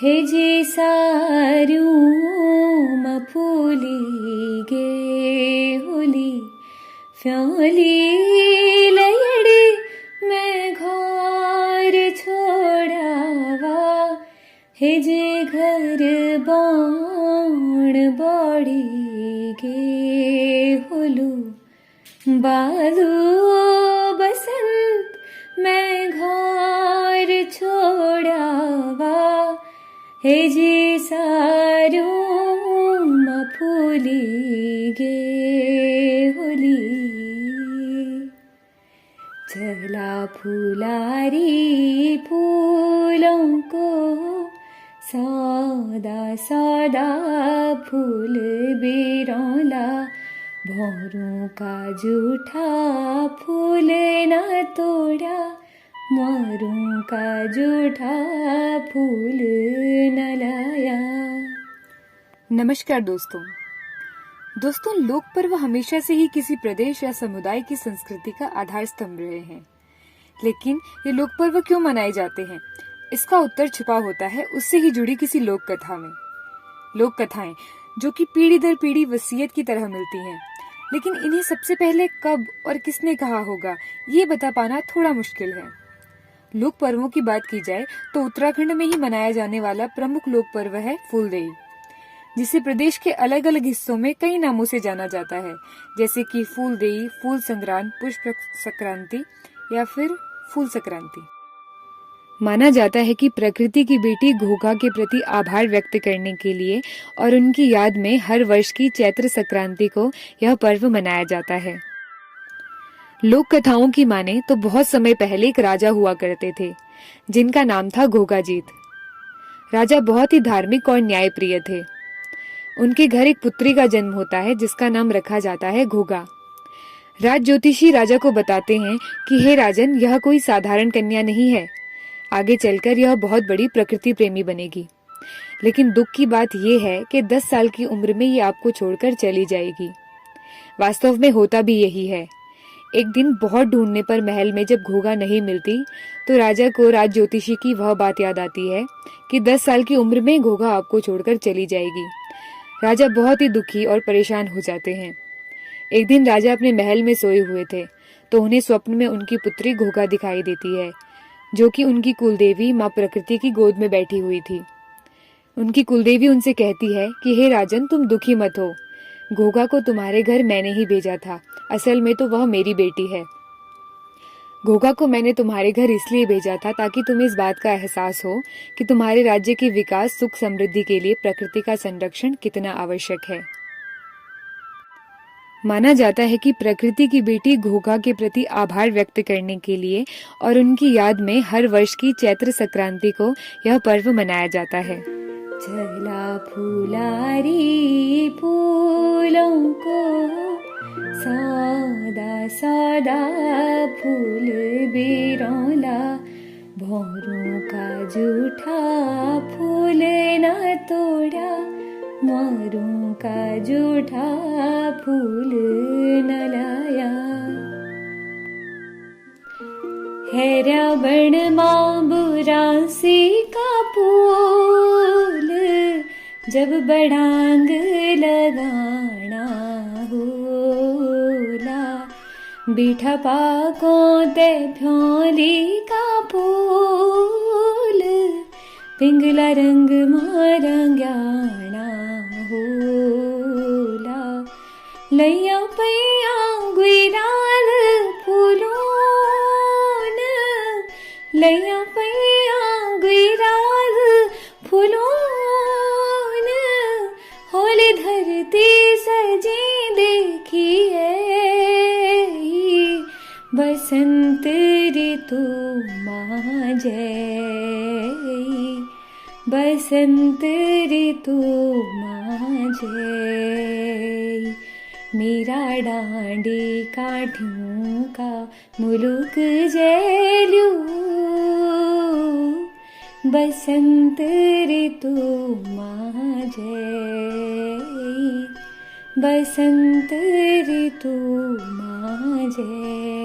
हे जे सारू मफूली गे होली फ्योली लयड़ी मैं घर छोड़ावा हे जे घर बाण बड़ी गे होलू बालू बसंत मैं घर छोड़ावा हे जी सारू मफूली गे होली चला फुलारी फूलों को सादा सादा फूल बिरौला भौरों का जूठा फूल न तोड़ा मोरों का जूठा फूल न लाया। नमस्कार दोस्तों लोक पर्व हमेशा से ही किसी प्रदेश या समुदाय की संस्कृति का आधार स्तंभ रहे हैं। लेकिन ये लोक पर्व क्यों मनाए जाते हैं, इसका उत्तर छिपा होता है उससे ही जुड़ी किसी लोक कथा में। लोक कथाएं जो कि पीढ़ी दर पीढ़ी वसीयत की तरह मिलती हैं, लेकिन इन्हें सबसे पहले कब और किसने कहा होगा ये बता पाना थोड़ा मुश्किल है। लोक पर्वों की बात की जाए तो उत्तराखंड में ही मनाया जाने वाला प्रमुख लोक पर्व है फूलदेई, जिसे प्रदेश के अलग अलग हिस्सों में कई नामों से जाना जाता है, जैसे कि फूलदेई, फूल संक्रांत, पुष्प संक्रांति या फिर फूल संक्रांति। माना जाता है कि प्रकृति की बेटी घोघा के प्रति आभार व्यक्त करने के लिए और उनकी याद में हर वर्ष की चैत्र संक्रांति को यह पर्व मनाया जाता है। लोक कथाओं की माने तो बहुत समय पहले एक राजा हुआ करते थे जिनका नाम था घोघाजीत। राजा बहुत ही धार्मिक और न्यायप्रिय थे। उनके घर एक पुत्री का जन्म होता है जिसका नाम रखा जाता है घोघा। राज ज्योतिषी राजा को बताते हैं कि हे राजन, यह कोई साधारण कन्या नहीं है, आगे चलकर यह बहुत बड़ी प्रकृति प्रेमी बनेगी। लेकिन दुख की बात यह है कि 10 साल की उम्र में ये आपको छोड़कर चली जाएगी। वास्तव में होता भी यही है। एक दिन बहुत ढूंढने पर महल में जब घोघा नहीं मिलती तो राजा को राज ज्योतिषी की वह बात याद आती है कि 10 साल की उम्र में घोघा आपको छोड़कर चली जाएगी। राजा बहुत ही दुखी और परेशान हो जाते हैं। एक दिन राजा अपने महल में सोए हुए थे तो उन्हें स्वप्न में उनकी पुत्री घोघा दिखाई देती है, जो कि उनकी कुलदेवी माँ प्रकृति की गोद में बैठी हुई थी। उनकी कुलदेवी उनसे कहती है कि हे राजन, तुम दुखी मत हो, घोघा को तुम्हारे घर मैंने ही भेजा था, असल में तो वह मेरी बेटी है। घोघा को मैंने तुम्हारे घर इसलिए भेजा था ताकि तुम्हें इस बात का एहसास हो कि तुम्हारे राज्य के विकास, सुख, समृद्धि के लिए प्रकृति का संरक्षण कितना आवश्यक है। माना जाता है कि प्रकृति की बेटी घोघा के प्रति आभार व्यक्त करने के लिए और उनकी याद में हर वर्ष की चैत्र संक्रांति को यह पर्व मनाया जाता है। चला फुलारी फूलों को सादा सादा फूल बिरौला भौरों का जूठा फूल न तोड़ा मोरों का जूठा फूल न लाया। है रावण माँ बुरासी का फूल जब बढ़ांग लगाना होला, बीठा पाकों ते फ्योली का फूल पिंगला रंग मारा ज्ञाना होला। लैया पैया गुइराल फूलों लैया पैया गुइराल फूलों होली धरती सजी देखिए, बसंत ऋतु माँ जय, बसंत ऋतु माँ जय। मेरा डांडी काठियों का मुलुक जैलू, बसंत ऋतु माँ जय, बसंत ऋतु माँ जय।